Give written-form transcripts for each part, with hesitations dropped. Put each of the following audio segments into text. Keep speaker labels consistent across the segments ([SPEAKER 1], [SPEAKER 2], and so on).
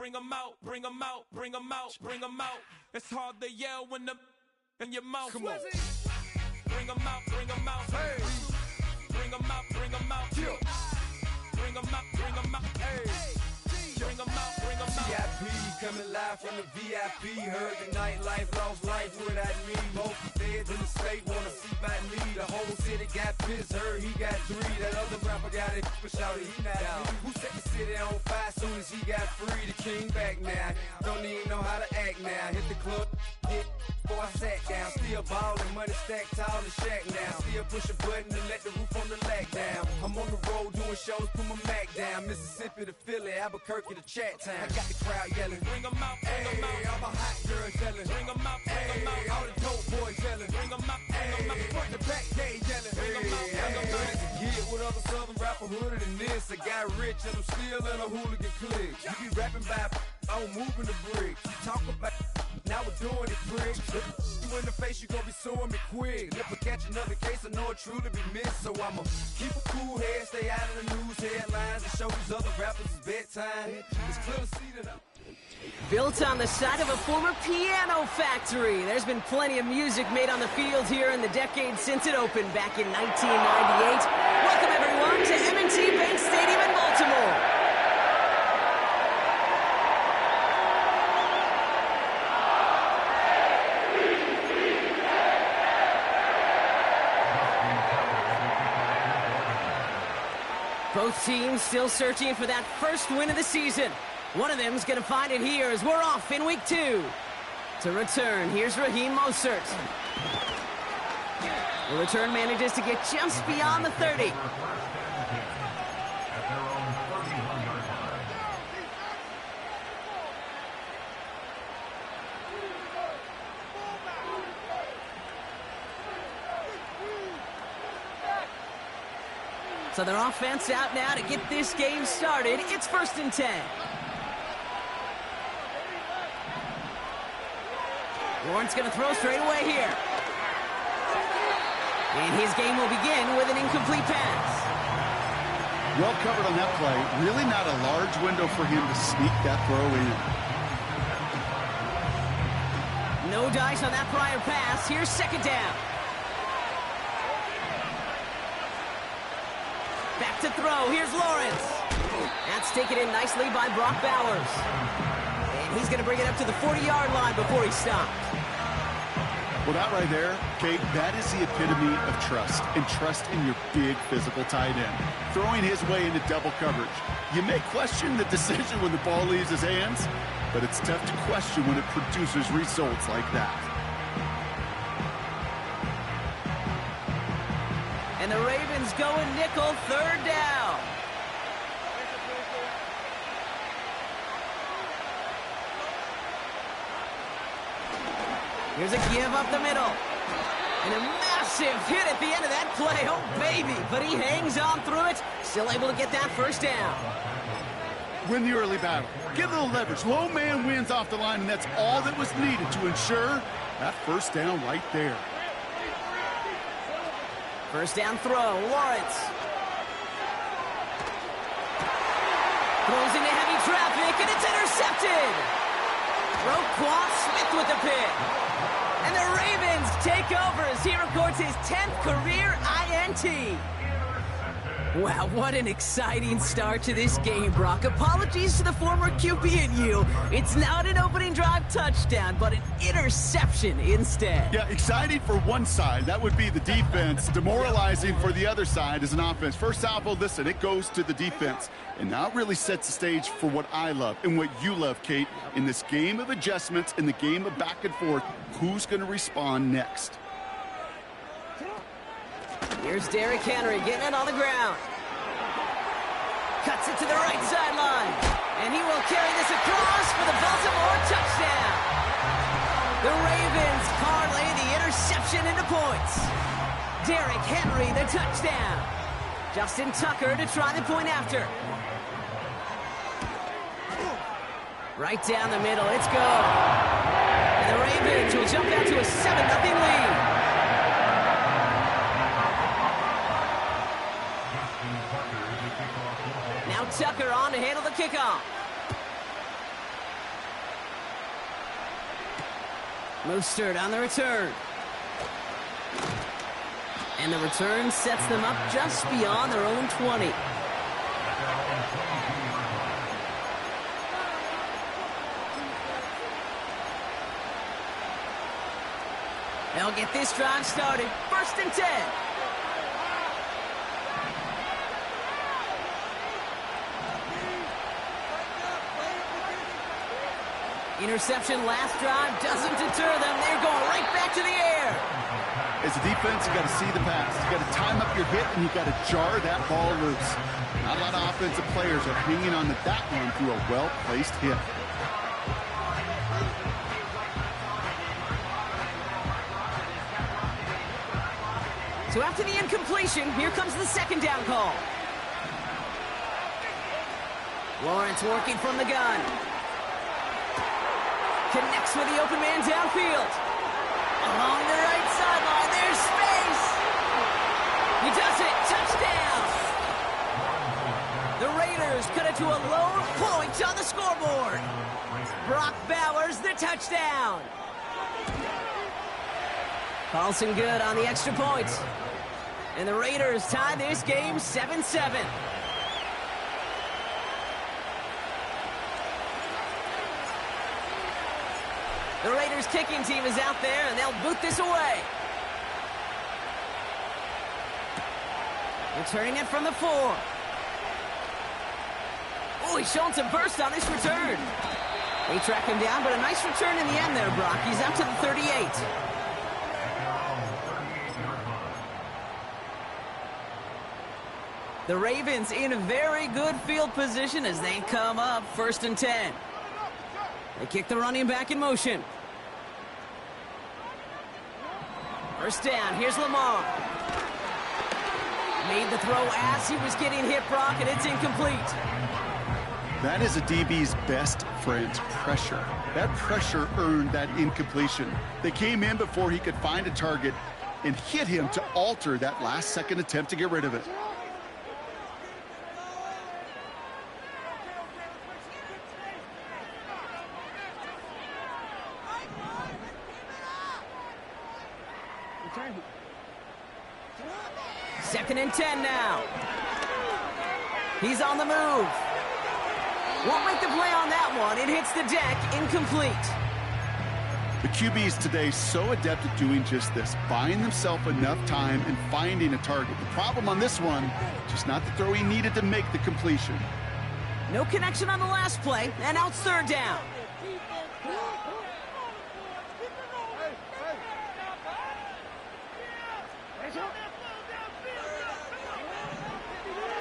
[SPEAKER 1] bring 'em out, bring 'em out, bring 'em out, bring 'em out. It's hard to yell when the in your mouth. Come on. Bring 'em out, bring 'em out. Hey. Bring 'em out, bring 'em out. Yeah. Bring 'em out, bring 'em out. Hey. Bring 'em out, bring 'em out.
[SPEAKER 2] VIP coming live from the VIP. Heard the nightlife, lost life without me. Most feds in the state wanna see by me. The whole city got pissed, heard he got 3. That other rapper got it, but shouted he not out. Who set the city on fire soon as he got free? The king back now. Don't even know how to act now. Hit the club, hit. Before I sat down, still ballin', money stacked tall in shack now. Still push a button to let the roof on the lag down. I'm on the road doing shows, put my Mac down. Mississippi to Philly, Albuquerque to Chat Town. I got the crowd yelling, bring 'em out, bring 'em out. All my hot girls yelling, bring 'em out, bring 'em out. All the dope boys yelling, bring 'em out, bring 'em out. Front to back, they yelling, bring 'em out, bring 'em out. Get with other southern rapper hooded than this. I got rich and I'm still in a hooligan clique. You be rapping by, I'm moving the bricks. You talk about, now we're doing it, prick. You in the face, you gon' be suing me quick. Never catch another case, I know it truly be missed. So I'ma keep a cool head, stay out of the news headlines, and show these other rappers it's bedtime. It's clear to see that I'm
[SPEAKER 3] Built on the side of a former piano factory, there's been plenty of music made on the field here in the decade since it opened back in 1998. Welcome everyone to M&T Bank Stadium in Baltimore. Both teams still searching for that first win of the season. One of them's going to find it here as we're off in week 2. To return, here's Raheem Mostert. The return manages to get just beyond the 30. So their offense out now to get this game started. It's 1st and 10. Lawrence going to throw straight away here. And his game will begin with an incomplete pass.
[SPEAKER 4] Well covered on that play. Really not a large window for him to sneak that throw in.
[SPEAKER 3] No dice on that prior pass. Here's 2nd down. Back to throw. Here's Lawrence. That's taken in nicely by Brock Bowers. And he's going to bring it up to the 40-yard line before he stopped.
[SPEAKER 4] Well, that right there, Kate, that is the epitome of trust, and trust in your big physical tight end. Throwing his way into double coverage. You may question the decision when the ball leaves his hands, but it's tough to question when it produces results like that.
[SPEAKER 3] And the Ravens go in nickel, 3rd down. Here's a give up the middle. And a massive hit at the end of that play. Oh, baby. But he hangs on through it. Still able to get that 1st down.
[SPEAKER 4] Win the early battle. Get a little leverage. Low man wins off the line, and that's all that was needed to ensure that 1st down right there.
[SPEAKER 3] 1st down throw. Lawrence. Throws into heavy traffic, and it's intercepted. Roquan Smith with the pick. And the Ravens take over as he records his 10th career INT. Wow, what an exciting start to this game, Brock. Apologies to the former QB and you. It's not an opening drive touchdown, but an interception instead.
[SPEAKER 4] Yeah, exciting for one side. That would be the defense. Demoralizing for the other side as an offense. First salvo, listen, it goes to the defense. And that really sets the stage for what I love and what you love, Kate. In this game of adjustments, in the game of back and forth, who's going to respond next?
[SPEAKER 3] Here's Derrick Henry getting it on the ground. Cuts it to the right sideline. And he will carry this across for the Baltimore touchdown. The Ravens parlay the interception into points. Derrick Henry, the touchdown. Justin Tucker to try the point after. Right down the middle, it's go. And the Ravens will jump out to a 7-0 lead. Now Tucker on to handle the kickoff. Mostert on the return. And the return sets them up just beyond their own 20. They'll get this drive started. 1st and 10. Interception last drive doesn't deter them. They're going right back to the air.
[SPEAKER 4] As a defense, you got to see the pass. You got to time up your hit, and you got to jar that ball loose. Not a lot of offensive players are hanging on to that one through a well-placed hit.
[SPEAKER 3] So after the incompletion, here comes the 2nd down call. Lawrence working from the gun. Connects with the open man downfield. Along the right sideline, there's space. He does it. Touchdown. The Raiders cut it to a lower point on the scoreboard. Brock Bowers, the touchdown. Carlson good on the extra point. And the Raiders tie this game 7-7. The Raiders kicking team is out there, and they'll boot this away. Returning it from the 4. Oh, he's showing some burst on this return. They track him down, but a nice return in the end there, Brock. He's out to the 38. The Ravens in a very good field position as they come up 1st and 10. They kick the running back in motion. 1st down, here's Lamar. Made the throw as he was getting hit, Brock, and it's incomplete.
[SPEAKER 4] That is a DB's best friend, pressure. That pressure earned that incompletion. They came in before he could find a target and hit him to alter that last-second attempt to get rid of it.
[SPEAKER 3] Second and 10 now. He's on the move. Won't make the play on that one. It hits the deck, incomplete.
[SPEAKER 4] The QBs today so adept at doing just this, buying themselves enough time and finding a target. The problem on this one, just not the throw he needed to make the completion.
[SPEAKER 3] No connection on the last play, and now it's 3rd down.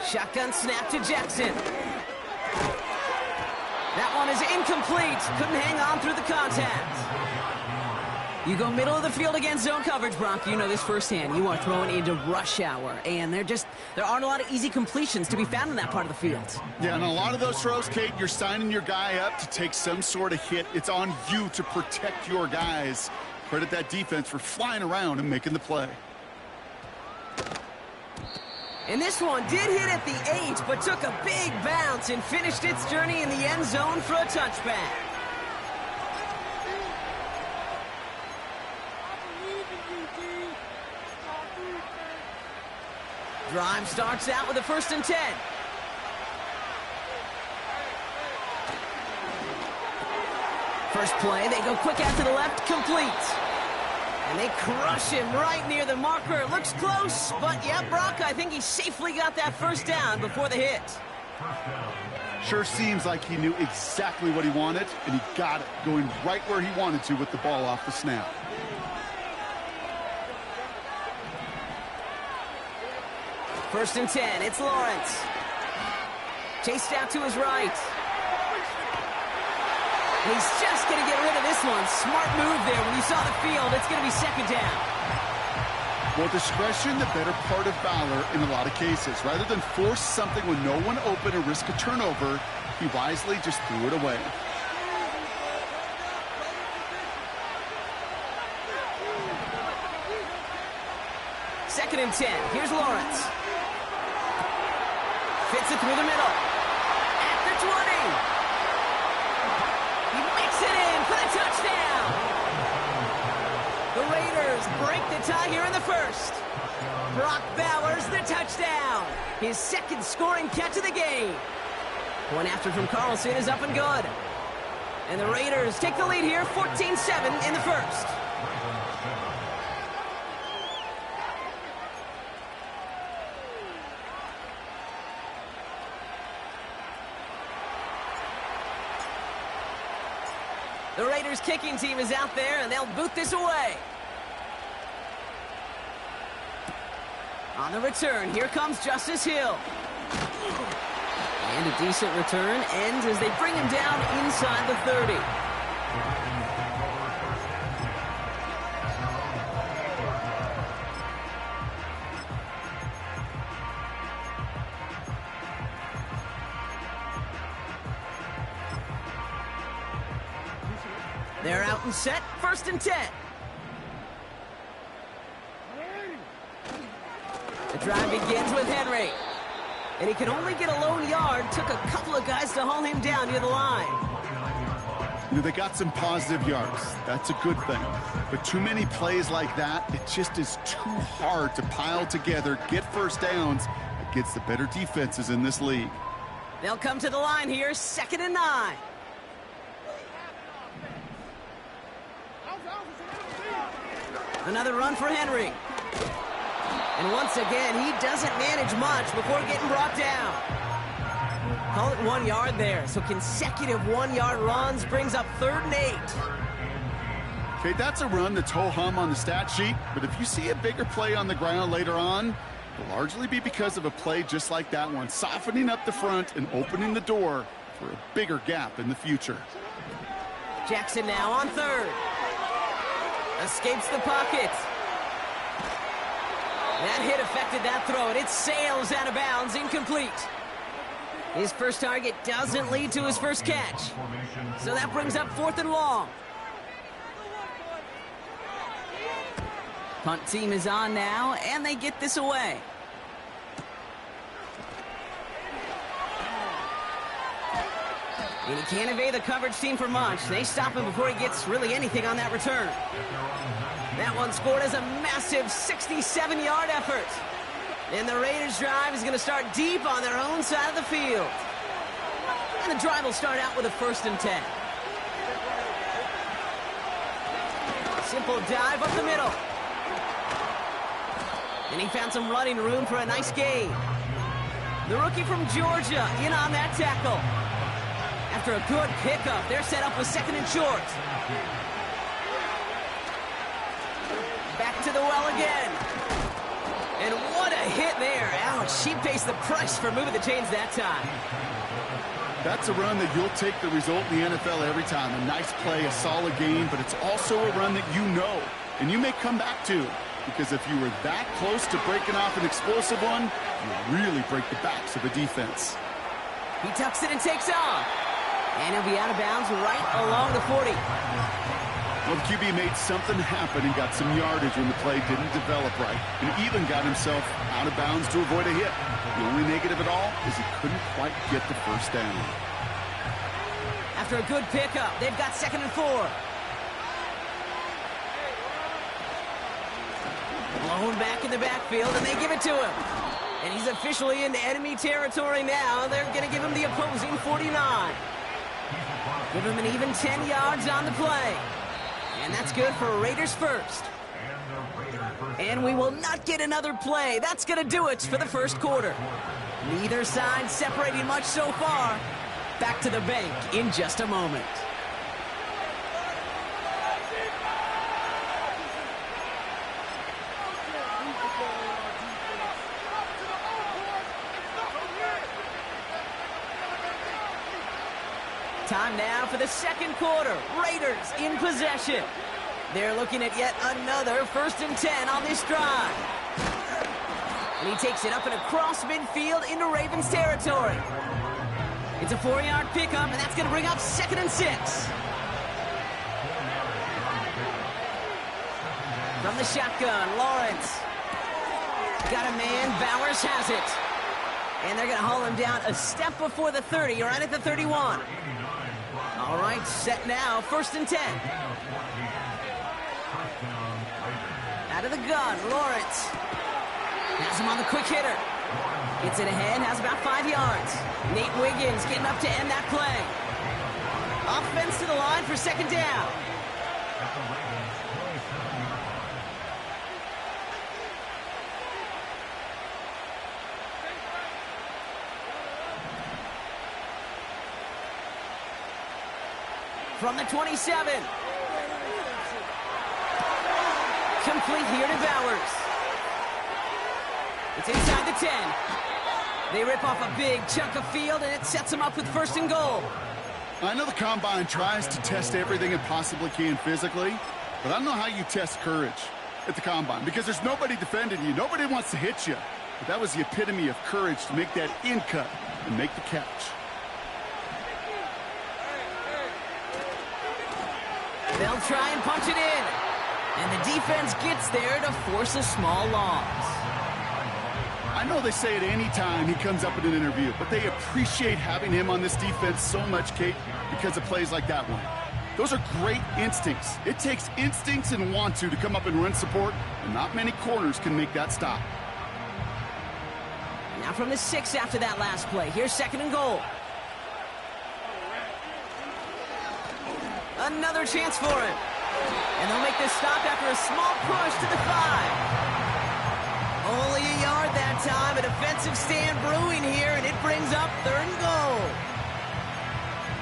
[SPEAKER 3] Shotgun snap to Jackson. That one is incomplete. Couldn't hang on through the contact. You go middle of the field against zone coverage, Brock. You know this firsthand. You are throwing into rush hour, and there aren't a lot of easy completions to be found in that part of the field.
[SPEAKER 4] Yeah, and a lot of those throws, Kate, you're signing your guy up to take some sort of hit. It's on you to protect your guys. Credit that defense for flying around and making the play.
[SPEAKER 3] And this one did hit at the 8, but took a big bounce and finished its journey in the end zone for a touchback. Drive starts out with a 1st and 10. First play, they go quick out to the left, complete. And they crush him right near the marker. It looks close, but yeah, Brock, I think he safely got that 1st down before the hit.
[SPEAKER 4] Sure seems like he knew exactly what he wanted, and he got it, going right where he wanted to with the ball off the snap.
[SPEAKER 3] First and 10, it's Lawrence. Chased out to his right. He's just going to get rid of this one. Smart move there. When you saw the field, it's going to be 2nd down.
[SPEAKER 4] Well, discretion, the better part of valor in a lot of cases. Rather than force something when no one open or risk a turnover, he wisely just threw it away.
[SPEAKER 3] Second and 10. Here's Lawrence. Fits it through the middle. At the 20. He makes it in for the touchdown. break the tie here in the first. Brock Bowers, the touchdown. His second scoring catch of the game. One after from Carlson is up and good. And the Raiders take the lead here, 14-7 in the first. The Raiders kicking team is out there, and they'll boot this away. On the return, here comes Justice Hill. And a decent return ends as they bring him down inside the 30. They're out and set, 1st and 10. The drive begins with Henry. And he can only get a lone yard. Took a couple of guys to haul him down near the line.
[SPEAKER 4] You know, they got some positive yards. That's a good thing. But too many plays like that, it just is too hard to pile together, get first downs against the better defenses in this league.
[SPEAKER 3] They'll come to the line here, 2nd and 9. Another run for Henry. And once again, he doesn't manage much before getting brought down. Call it 1 yard there. So consecutive 1-yard runs brings up 3rd and 8.
[SPEAKER 4] Okay, that's a run that's ho-hum on the stat sheet. But if you see a bigger play on the ground later on, it'll largely be because of a play just like that one, softening up the front and opening the door for a bigger gap in the future.
[SPEAKER 3] Jackson now on 3rd. Escapes the pocket. That hit affected that throw, and it sails out of bounds, incomplete. His first target doesn't lead to his first catch. So that brings up 4th and long. Punt team is on now, and they get this away. And he can't evade the coverage team for much. They stop him before he gets really anything on that return. That one scored as a massive 67-yard effort. And the Raiders' drive is going to start deep on their own side of the field. And the drive will start out with a 1st and 10. Simple dive up the middle. And he found some running room for a nice gain. The rookie from Georgia in on that tackle. After a good pickup, they're set up with 2nd and short. Back to the well again. And what a hit there. Ouch, she pays the price for moving the chains that time.
[SPEAKER 4] That's a run that you'll take the result in the NFL every time. A nice play, a solid game, but it's also a run that you know and you may come back to. Because if you were that close to breaking off an explosive one, you really break the backs of a defense.
[SPEAKER 3] He tucks it and takes off. And he'll be out of bounds right along the 40.
[SPEAKER 4] Well, the QB made something happen and got some yardage when the play didn't develop right. And even got himself out of bounds to avoid a hit. The only negative at all is he couldn't quite get the first down.
[SPEAKER 3] After a good pickup, they've got 2nd and 4. Blown back in the backfield, and they give it to him. And he's officially into enemy territory now. They're going to give him the opposing 49. Give him an even 10 yards on the play. And that's good for Raiders first. And we will not get another play. That's going to do it for the first quarter. Neither side separating much so far. Back to the bank in just a moment. Time now for the 2nd quarter. Raiders in possession. They're looking at yet another 1st and 10 on this drive. And he takes it up and across midfield into Ravens territory. It's a 4-yard pickup, and that's going to bring up 2nd and 6. From the shotgun, Lawrence. Got a man, Bowers has it. And they're going to haul him down a step before the 30, right at the 31. All right, set now, 1st and 10. Out Out of the gun, Lawrence. Has him on the quick hitter. Gets it ahead, has about 5 yards. Nate Wiggins getting up to end that play. Offense to the line for second down. From the 27. Complete here to Bowers. It's inside the 10. They rip off a big chunk of field, and it sets them up with 1st and goal.
[SPEAKER 4] I know the Combine tries to test everything it possibly can physically, but I don't know how you test courage at the Combine because there's nobody defending you. Nobody wants to hit you. But that was the epitome of courage to make that in cut and make the catch.
[SPEAKER 3] They'll try and punch it in. And the defense gets there to force a small loss.
[SPEAKER 4] I know they say it any time he comes up in an interview, but they appreciate having him on this defense so much, Kate, because of plays like that one. Those are great instincts. It takes instincts and want to come up and run support, and not many corners can make that stop.
[SPEAKER 3] Now from the 6 after that last play. Here's 2nd and goal. Another chance for him. And they'll make this stop after a small push to the 5. Only a yard that time. A defensive stand brewing here, and it brings up 3rd and goal.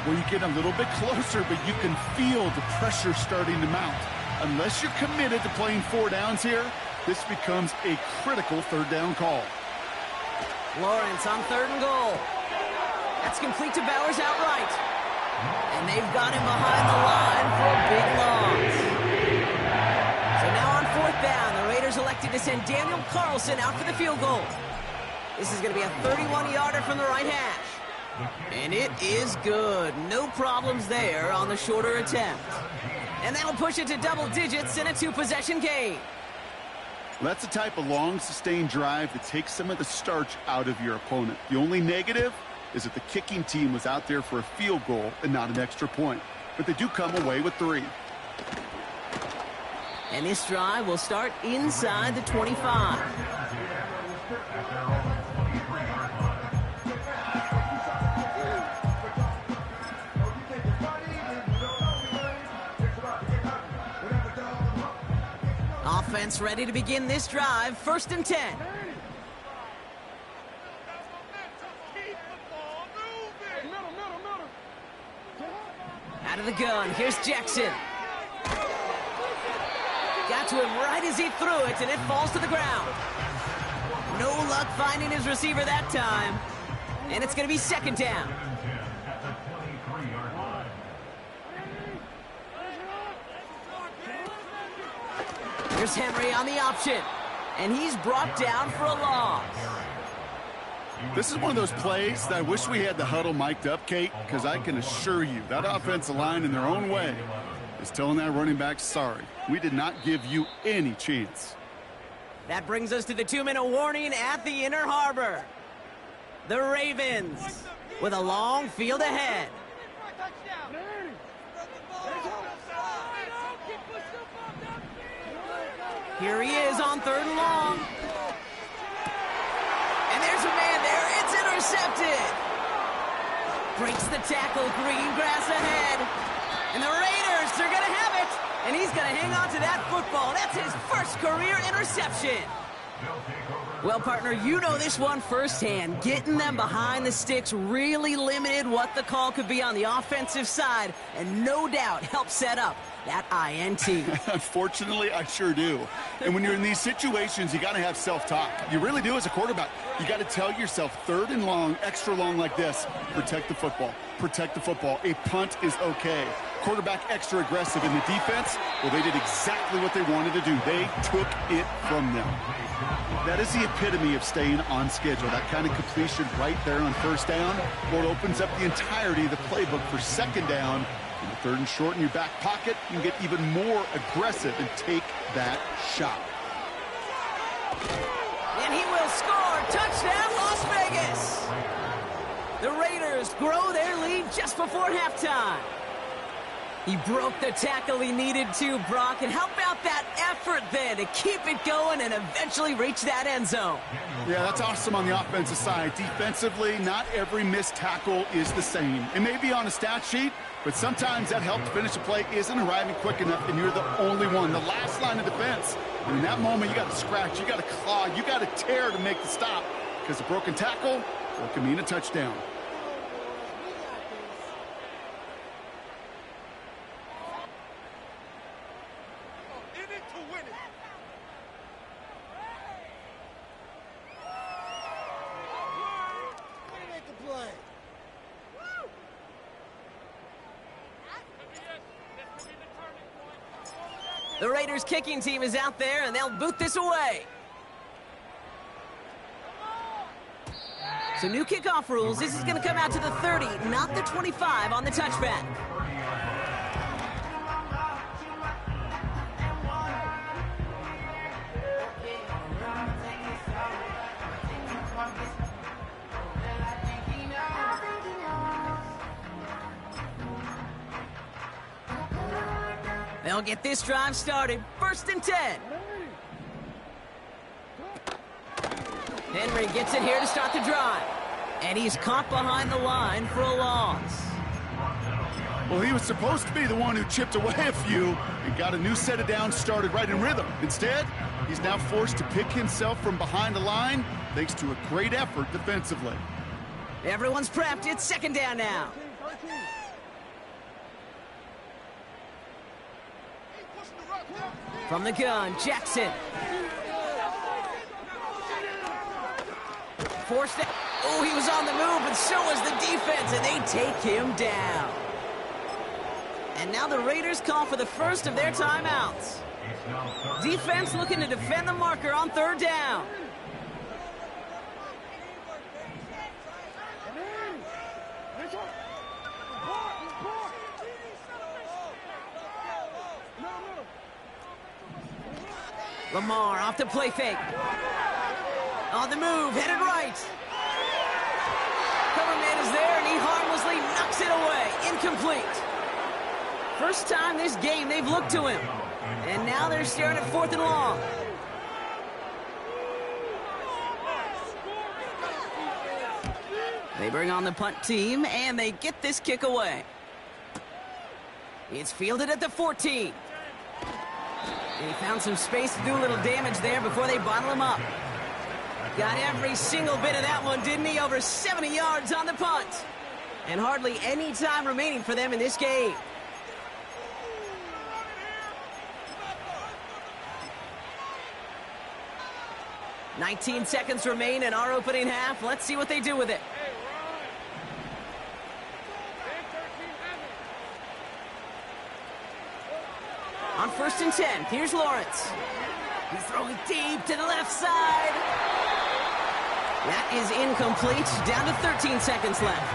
[SPEAKER 4] Well, you get a little bit closer, but you can feel the pressure starting to mount. Unless you're committed to playing 4 downs here, this becomes a critical 3rd down call.
[SPEAKER 3] Lawrence on 3rd and goal. That's complete to Bowers outright. And they've got him behind the line for a big loss. So now on 4th down, the Raiders elected to send Daniel Carlson out for the field goal. This is going to be a 31-yarder from the right hash. And it is good. No problems there on the shorter attempt. And that'll push it to double digits in a 2-possession game.
[SPEAKER 4] Well, that's the type of long, sustained drive that takes some of the starch out of your opponent. The only negative is that the kicking team was out there for a field goal and not an extra point. But they do come away with 3.
[SPEAKER 3] And this drive will start inside the 25. Offense ready to begin this drive. 1st and 10. Out of the gun, here's Jackson. Got to him right as he threw it, and it falls to the ground. No luck finding his receiver that time. And it's going to be 2nd down. Here's Henry on the option. And he's brought down for a loss.
[SPEAKER 4] This is one of those plays that I wish we had the huddle mic'd up, Kate, because I can assure you that offensive line in their own way is telling that running back, sorry, we did not give you any chance.
[SPEAKER 3] That brings us to the 2-minute warning at the Inner Harbor. The Ravens with a long field ahead. Here he is on 3rd and long. And there's a man there. It's intercepted. Breaks the tackle. Green grass ahead. And the Raiders are going to have it. And he's going to hang on to that football. That's his first career interception. Well, partner, you know this one firsthand. Getting them behind the sticks really limited what the call could be on the offensive side, and no doubt helped set up that INT.
[SPEAKER 4] Unfortunately, I sure do. And when you're in these situations, you got to have self-talk. You really do as a quarterback. You got to tell yourself 3rd and long, extra long like this, protect the football. Protect the football. A punt is okay. Quarterback extra aggressive in the defense. Well, they did exactly what they wanted to do. They took it from them. That is the epitome of staying on schedule. That kind of completion right there on 1st down. Well, it opens up the entirety of the playbook for 2nd down. In the 3rd and short in your back pocket, you can get even more aggressive and take that shot.
[SPEAKER 3] And he will score. Touchdown, Las Vegas. The Raiders grow their lead just before halftime. He broke the tackle he needed to, Brock. And how about that effort then to keep it going and eventually reach that end zone?
[SPEAKER 4] Yeah, that's awesome on the offensive side. Defensively, not every missed tackle is the same. It may be on a stat sheet, but sometimes that help to finish a play isn't arriving quick enough, and you're the only one, the last line of defense. And in that moment, you got to scratch, you got to claw, you got to tear to make the stop, because a broken tackle, well, it can mean a touchdown.
[SPEAKER 3] The Raiders kicking team is out there, and they'll boot this away. So new kickoff rules. This is going to come out to the 30, not the 25 on the touchback. They'll get this drive started. 1st and 10. Henry gets it here to start the drive. And he's caught behind the line for a loss.
[SPEAKER 4] Well, he was supposed to be the one who chipped away a few and got a new set of downs started right in rhythm. Instead, he's now forced to pick himself from behind the line thanks to a great effort defensively.
[SPEAKER 3] Everyone's prepped. It's 2nd down now. From the gun, Jackson. Forced it. Oh, he was on the move, but so was the defense, and they take him down. And now the Raiders call for the first of their timeouts. Defense looking to defend the marker on 3rd down. Lamar off the play fake. On the move, headed right. Cover man is there, and he harmlessly knocks it away. Incomplete. First time this game they've looked to him. And now they're staring at 4th and long. They bring on the punt team, and they get this kick away. It's fielded at the 14. And he found some space to do a little damage there before they bottle him up. Got every single bit of that one, didn't he? Over 70 yards on the punt. And hardly any time remaining for them in this game. "19 seconds remain in our opening half. Let's see what they do with it. On 1st and 10, here's Lawrence. He's throwing deep to the left side. That is incomplete. Down to 13 seconds left.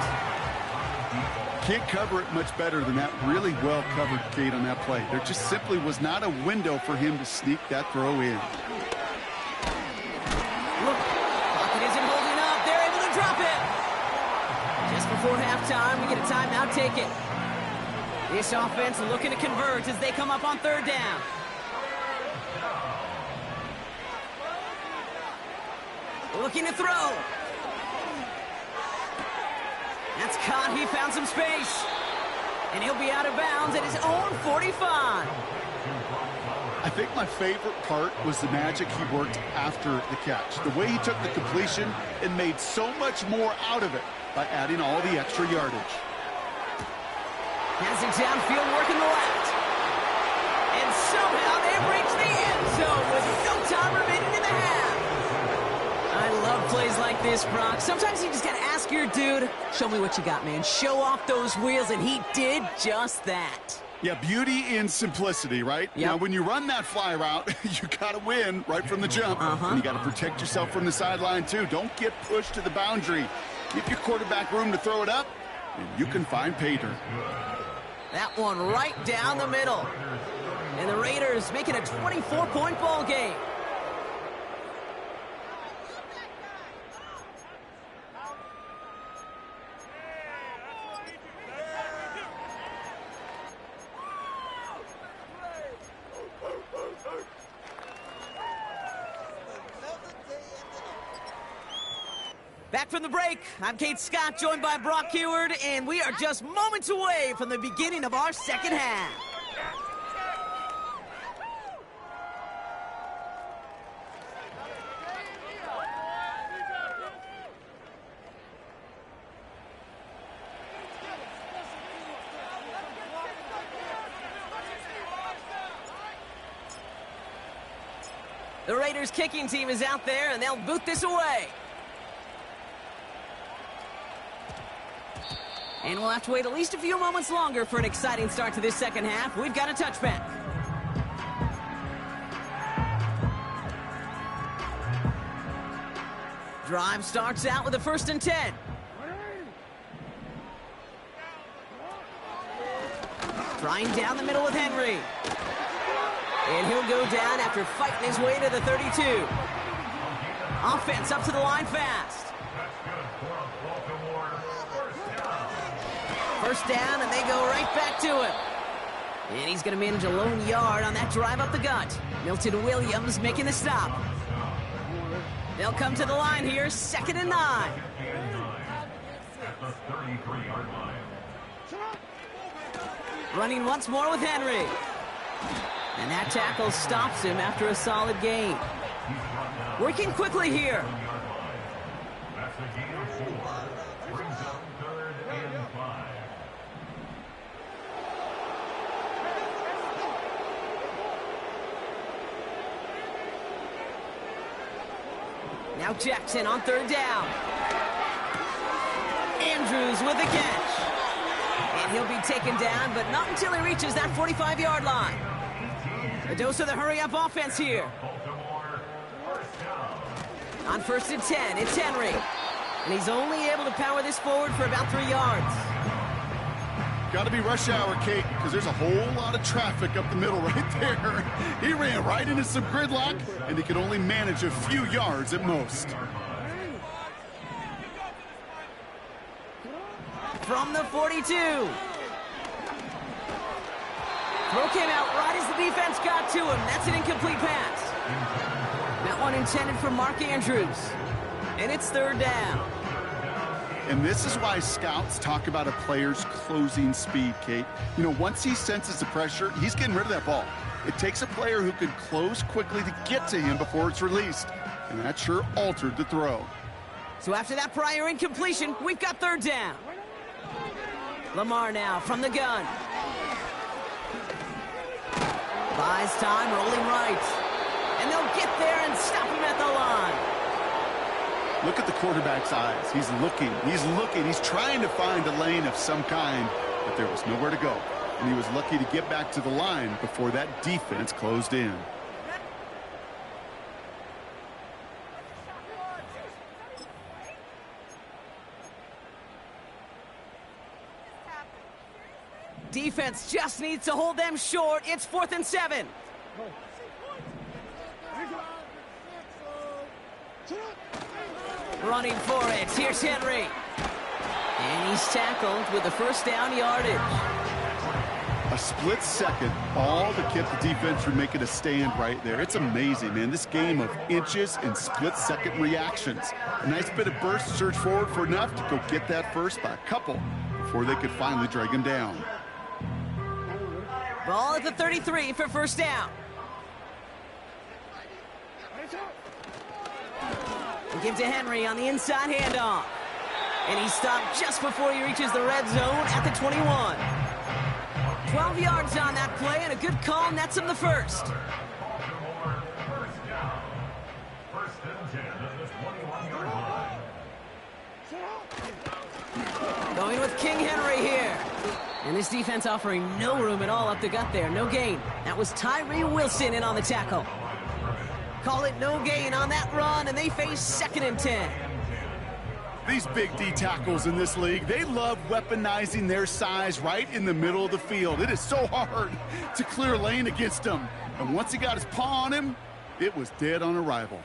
[SPEAKER 4] Can't cover it much better than that. Really well covered, Kate, on that play. There just simply was not a window for him to sneak that throw in.
[SPEAKER 3] Look, pocket isn't holding up. They're able to drop it. Just before halftime, we get a timeout taken. This offense looking to convert as they come up on 3rd down. Looking to throw. That's caught. He found some space. And he'll be out of bounds at his own 45.
[SPEAKER 4] I think my favorite part was the magic he worked after the catch. The way he took the completion and made so much more out of it by adding all the extra yardage.
[SPEAKER 3] Has it downfield, working the left. And somehow they've reached the end zone with no time remaining in the half. I love plays like this, Brock. Sometimes you just got to ask your dude, show me what you got, man. Show off those wheels, and he did just that.
[SPEAKER 4] Yeah, beauty in simplicity, right?
[SPEAKER 3] Yep.
[SPEAKER 4] Now, when you run that fly route, you got to win right from the jump. And you got to protect yourself from the sideline, too. Don't get pushed to the boundary. Give your quarterback room to throw it up, and you can find pay dirt.
[SPEAKER 3] That one right down the middle. And the Raiders making a 24-point ball game. Back from the break, I'm Kate Scott, joined by Brock Heward, and we are just moments away from the beginning of our second half. The Raiders kicking team is out there, and they'll boot this away. And we'll have to wait at least a few moments longer for an exciting start to this second half. We've got a touchback. Drive starts out with a 1st and 10. Trying down the middle with Henry. And he'll go down after fighting his way to the 32. Offense up to the line fast. First down, and they go right back to him. And he's going to manage a lone yard on that drive up the gut. Milton Williams making the stop. They'll come to the line here, 2nd and 9. Running once more with Henry. And that tackle stops him after a solid gain. Working quickly here. Now Jackson on 3rd down. Andrews with the catch. And he'll be taken down, but not until he reaches that 45-yard line. A dose of the hurry-up offense here. On 1st and 10, it's Henry. And he's only able to power this forward for about 3 yards.
[SPEAKER 4] Got to be rush hour, Kate, because there's a whole lot of traffic up the middle right there. He ran right into some gridlock, and he could only manage a few yards at most.
[SPEAKER 3] From the 42. Throw came out right as the defense got to him. That's an incomplete pass. That one intended for Mark Andrews. And it's 3rd down.
[SPEAKER 4] And this is why scouts talk about a player's closing speed, Kate. You know, once he senses the pressure, he's getting rid of that ball. It takes a player who can close quickly to get to him before it's released. And that sure altered the throw.
[SPEAKER 3] So after that prior incompletion, we've got 3rd down. Lamar now from the gun. Buys time, rolling right. And they'll get there and stop him at the line.
[SPEAKER 4] Look at the quarterback's eyes. He's looking. He's trying to find a lane of some kind, but there was nowhere to go. And he was lucky to get back to the line before that defense closed in.
[SPEAKER 3] Defense just needs to hold them short. It's 4th and 7. Running for it. Here's Henry. And he's tackled with the 1st down yardage.
[SPEAKER 4] A split second, all to keep the defense from making a stand right there. It's amazing, man. This game of inches and split-second reactions. A nice bit of burst, surge forward for enough to go get that first by a couple before they could finally drag him down.
[SPEAKER 3] Ball at the 33 for 1st down. And give to Henry on the inside handoff. And he stopped just before he reaches the red zone at the 21. 12 yards on that play, and a good call nets him the 1st. Going with King Henry here. And this defense offering no room at all up the gut there. No gain. That was Tyree Wilson in on the tackle. Call it no gain on that run, and they face 2nd and 10.
[SPEAKER 4] These big D tackles in this league, they love weaponizing their size right in the middle of the field. It is so hard to clear lane against them. And once he got his paw on him, it was dead on arrival.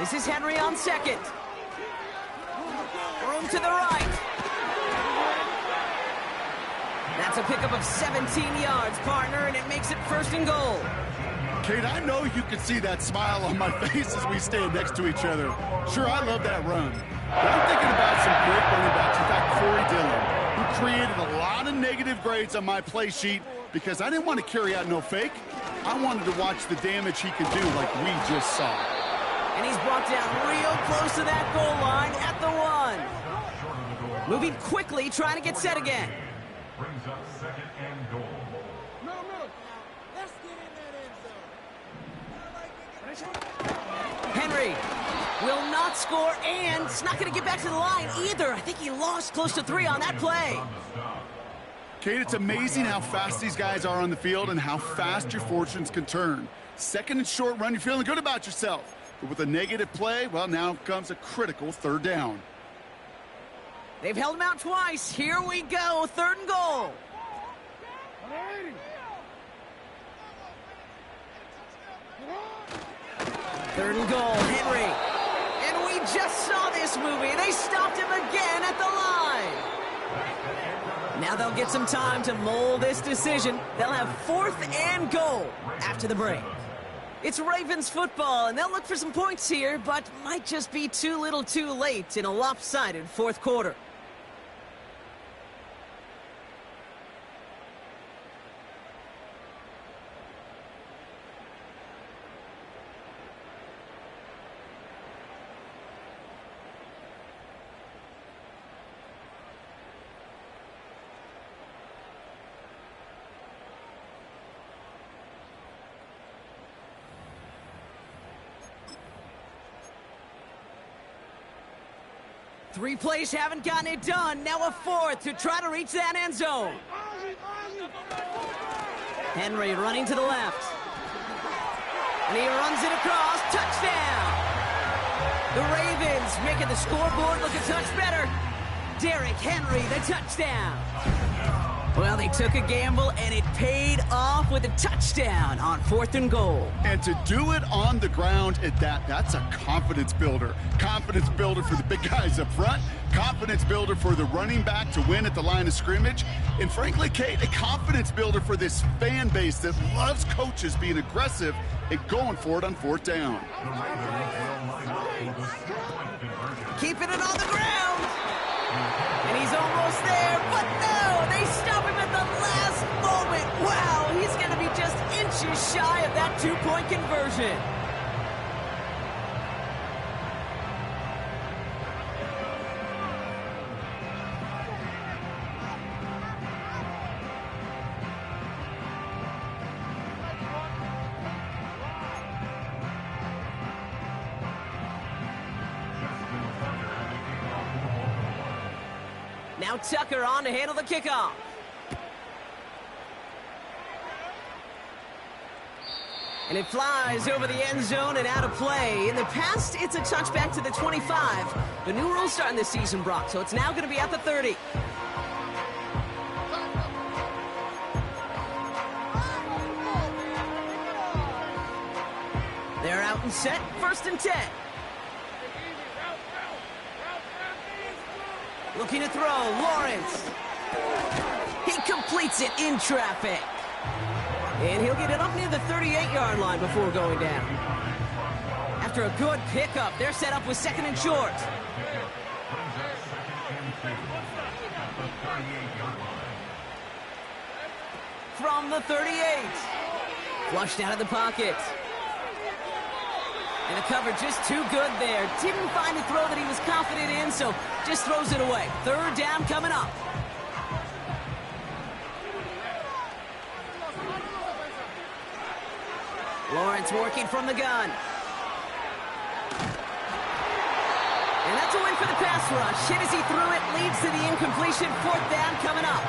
[SPEAKER 3] This is Henry on 2nd. Room to the right. That's a pickup of 17 yards, partner, and it makes it 1st and goal.
[SPEAKER 4] Kate, I know you can see that smile on my face as we stand next to each other. Sure, I love that run. But I'm thinking about some great running backs. In fact, Corey Dillon, who created a lot of negative grades on my play sheet because I didn't want to carry out no fake. I wanted to watch the damage he could do like we just saw.
[SPEAKER 3] And he's brought down real close to that goal line at the 1. Moving quickly, trying to get set again.
[SPEAKER 5] Brings up 2nd and goal.
[SPEAKER 6] Let's get in that end zone.
[SPEAKER 3] Henry will not score, and it's not going to get back to the line either. I think he lost close to 3 on that play.
[SPEAKER 4] Kate, it's amazing how fast these guys are on the field and how fast your fortunes can turn. 2nd and short run, you're feeling good about yourself. But with a negative play, well, now comes a critical 3rd down.
[SPEAKER 3] They've held him out twice. Here we go, 3rd and goal. 3rd and goal, Henry. And we just saw this movie. They stopped him again at the line. Now they'll get some time to mold this decision. They'll have 4th and goal after the break. It's Ravens football, and they'll look for some points here, but might just be too little too late in a lopsided 4th quarter. Three plays haven't gotten it done. Now a 4th to try to reach that end zone. Henry running to the left. And he runs it across. Touchdown! The Ravens making the scoreboard look a touch better. Derrick Henry, the touchdown. Well, they took a gamble, and it paid off with a touchdown on 4th and goal.
[SPEAKER 4] And to do it on the ground at that, that's a confidence builder. Confidence builder for the big guys up front. Confidence builder for the running back to win at the line of scrimmage. And frankly, Kate, a confidence builder for this fan base that loves coaches being aggressive and going for it on 4th down.
[SPEAKER 3] Keeping it on the ground. And he's almost there, but no, they stop him at the last moment. Wow, he's going to be just inches shy of that 2-point conversion. Now Tucker on to handle the kickoff. And it flies over the end zone and out of play. In the past, it's a touchback to the 25. The new rules starting this season, Brock, so it's now going to be at the 30. They're out and set, 1st and 10. Looking to throw, Lawrence. He completes it in traffic. And he'll get it up near the 38-yard line before going down. After a good pickup, they're set up with 2nd and short. From the 38. Flushed out of the pocket. And the cover just too good there. Didn't find a throw that he was confident in, so just throws it away. 3rd down coming up. Lawrence working from the gun. And that's a win for the pass rush. Hit as he threw it, leads to the incompletion. 4th down coming up.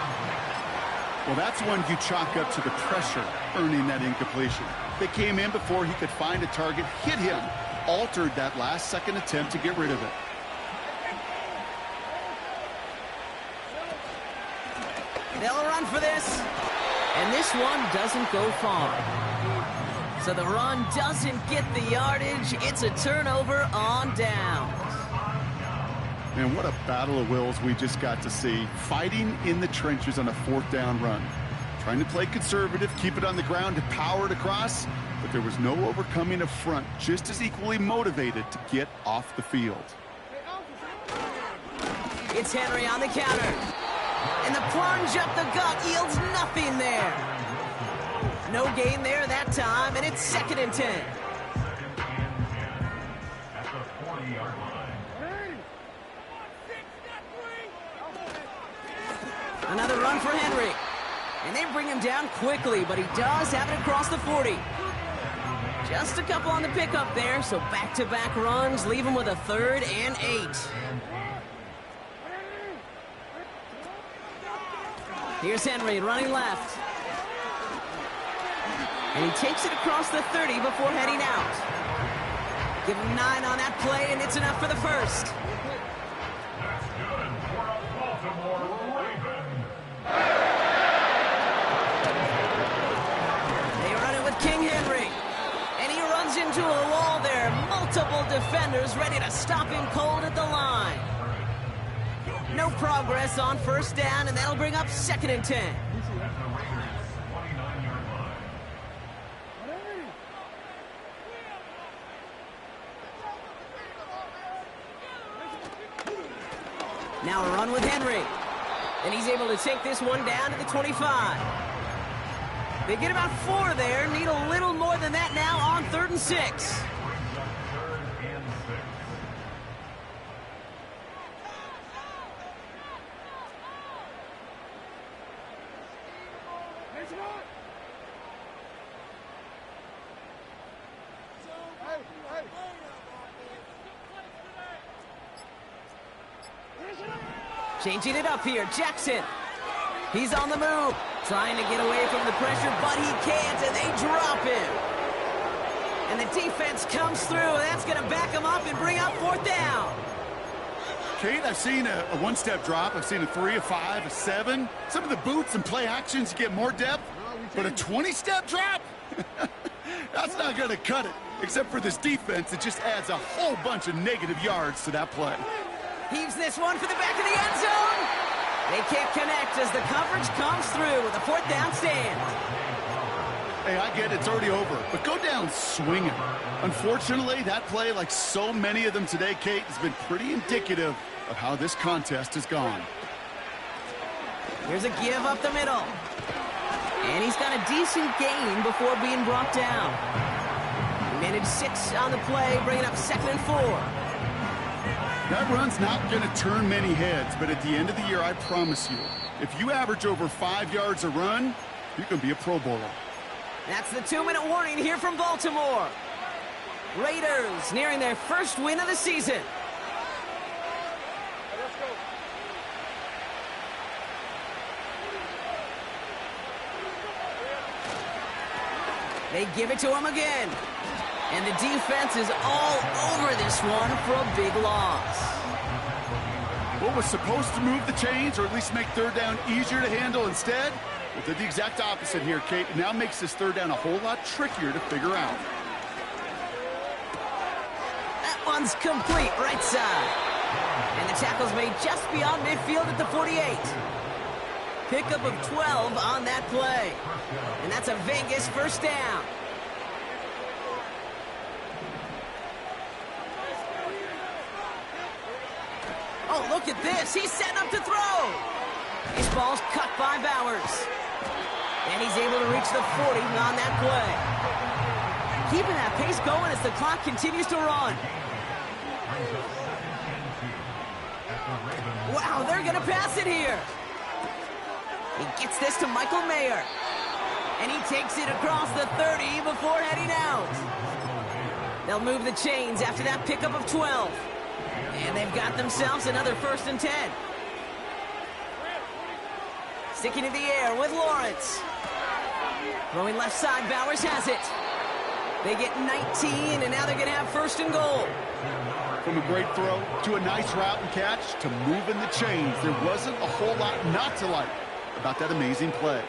[SPEAKER 4] Well, that's one you chalk up to the pressure earning that incompletion. They came in before he could find a target, hit him, altered that last-second attempt to get rid of it.
[SPEAKER 3] They'll run for this. And this one doesn't go far. So the run doesn't get the yardage. It's a turnover on downs.
[SPEAKER 4] Man, what a battle of wills we just got to see. Fighting in the trenches on a 4th down run. Trying to play conservative, keep it on the ground, to power it across. but there was no overcoming a front just as equally motivated to get off the field.
[SPEAKER 3] It's Henry on the counter. And the plunge up the gut yields nothing there. No gain there that time, and it's 2nd and 10.
[SPEAKER 5] At the 40-yard line.
[SPEAKER 3] Another run for Henry. And they bring him down quickly, but he does have it across the 40. Just a couple on the pickup there, so back-to-back runs leave him with a 3rd and 8. Here's Henry running left. And he takes it across the 30 before heading out. Give him 9 on that play, and it's enough for the first.
[SPEAKER 5] That's good for a Baltimore Raven.
[SPEAKER 3] They run it with King Henry. And he runs into a wall there. Multiple defenders ready to stop him cold at the line. No progress on 1st down, and that'll bring up 2nd and 10.
[SPEAKER 5] At the Raiders' 29-yard line.
[SPEAKER 3] Now a run with Henry. And he's able to take this one down to the 25. They get about 4 there. Need a little more than that now on 3rd and 6.
[SPEAKER 5] Brings up 3rd and 6.
[SPEAKER 3] Changing it up here, Jackson. He's on the move, trying to get away from the pressure, but he can't, and they drop him. And the defense comes through, and that's going to back him up and bring up 4th down.
[SPEAKER 4] Kate, I've seen a one-step drop. I've seen a 3, a 5, a 7. Some of the boots and play actions, you get more depth. But a 20-step drop? That's not going to cut it. Except for this defense, it just adds a whole bunch of negative yards to that play.
[SPEAKER 3] Heaves this one for the back of the end zone. They can't connect as the coverage comes through with a 4th down stand.
[SPEAKER 4] Hey, I get it, it's already over, but go down swinging. Unfortunately, that play, like so many of them today, Kate, has been pretty indicative of how this contest has gone.
[SPEAKER 3] Here's a give up the middle. And he's got a decent gain before being brought down. He managed 6 on the play, bringing up 2nd and 4.
[SPEAKER 4] That run's not going to turn many heads, but at the end of the year, I promise you, if you average over 5 yards a run, you can be a Pro Bowler.
[SPEAKER 3] That's the 2-minute warning here from Baltimore. Raiders nearing their first win of the season. They give it to him again. And the defense is all over this one for a big loss.
[SPEAKER 4] What was supposed to move the chains, or at least make 3rd down easier to handle instead? It did the exact opposite here, Kate. It now makes this 3rd down a whole lot trickier to figure out.
[SPEAKER 3] That one's complete right side. And the tackle's made just beyond midfield at the 48. Pickup of 12 on that play. And that's a Vegas 1st down. Oh, look at this. He's setting up to throw. His ball's cut by Bowers. And he's able to reach the 40 on that play. Keeping that pace going as the clock continues to run. Wow, they're going to pass it here. He gets this to Michael Mayer. And he takes it across the 30 before heading out. They'll move the chains after that pickup of 12. And they've got themselves another 1st and 10. Sticking in the air with Lawrence. Throwing left side, Bowers has it. They get 19, and now they're going to have 1st and goal.
[SPEAKER 4] From a great throw to a nice route and catch to moving the chains, there wasn't a whole lot not to like about that amazing play.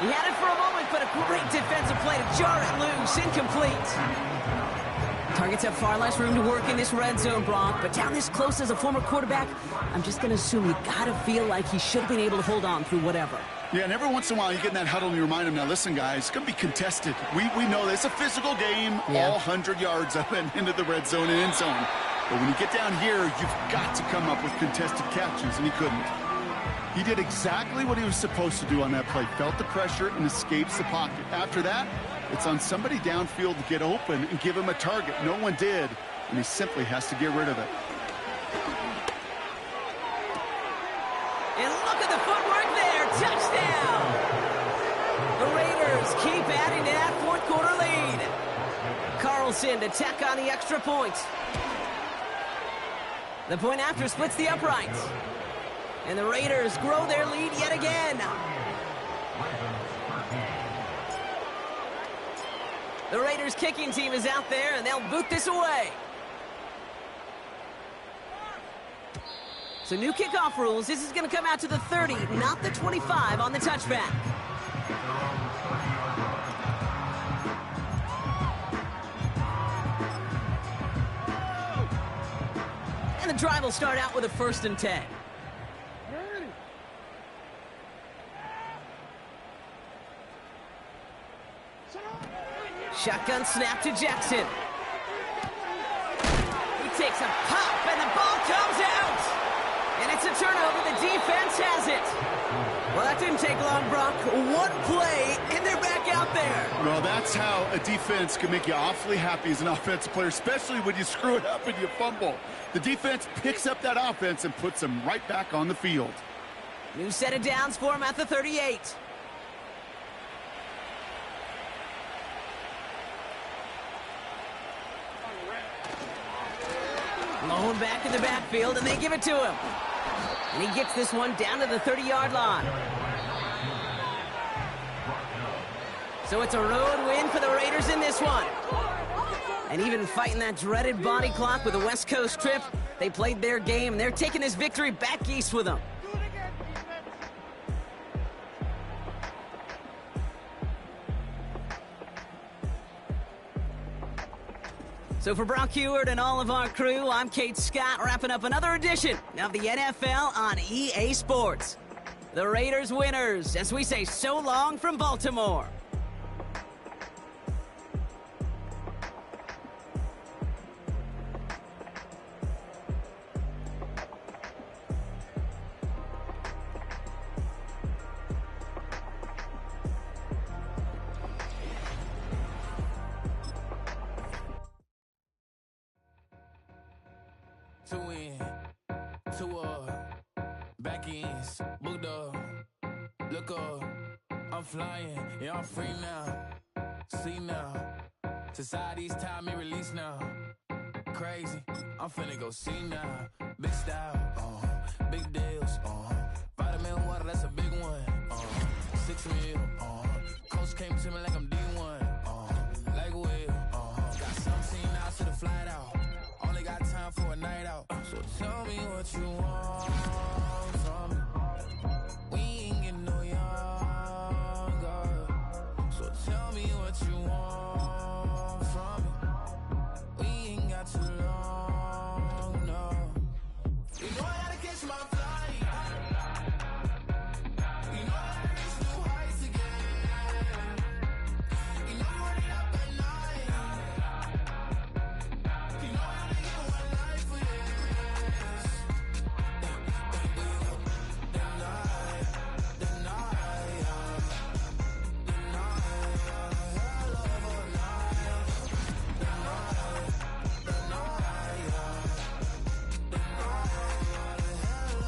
[SPEAKER 3] He had it for a moment, but a great defensive play to jar it loose. Incomplete. Targets have far less room to work in this red zone, Brock, but down this close as a former quarterback, I'm just going to assume you got to feel like he should have been able to hold on through whatever.
[SPEAKER 4] Yeah, and every once in a while you get in that huddle and you remind them, now listen, guys, it's going to be contested. We know this. It's a physical game, all 100 yards up and into the red zone and end zone. But when you get down here, you've got to come up with contested catches, and he couldn't. He did exactly what he was supposed to do on that play. Felt the pressure and escapes the pocket. After that, it's on somebody downfield to get open and give him a target. No one did, and he simply has to get rid of it.
[SPEAKER 3] And look at the footwork there. Touchdown! The Raiders keep adding to that fourth quarter lead. Carlson to tack on the extra point. The point after splits the uprights. And the Raiders grow their lead yet again. The Raiders kicking team is out there, and they'll boot this away. So new kickoff rules. This is going to come out to the 30, not the 25 on the touchback. And the drive will start out with a 1st and 10. Shotgun snap to Jackson. He takes a pop, and the ball comes out. And it's a turnover. The defense has it. Well, that didn't take long, Brock. One play, and they're back out there.
[SPEAKER 4] Well, that's how a defense can make you awfully happy as an offensive player, especially when you screw it up and you fumble. The defense picks up that offense and puts them right back on the field.
[SPEAKER 3] New set of downs for him at the 38. Lone back in the backfield, and they give it to him. And he gets this one down to the 30-yard line. So it's a road win for the Raiders in this one. And even fighting that dreaded body clock with a West Coast trip, they played their game, and they're taking this victory back east with them. So for Brock Heward and all of our crew, I'm Kate Scott, wrapping up another edition of the NFL on EA Sports. The Raiders winners, as we say so long from Baltimore.
[SPEAKER 1] Two in, two up, back ends, booked up, look up, I'm flying, yeah, I'm free now, see now, society's time me release now, crazy, I'm finna go see now, big style, big deals, vitamin water, that's a big one, 6 mil, coach came to me like I'm D1, like Will, got some seen out to the flight out. Only got time for a night out. So tell me what you want from me. We ain't getting no younger. So tell me what you want from me. We ain't got too long.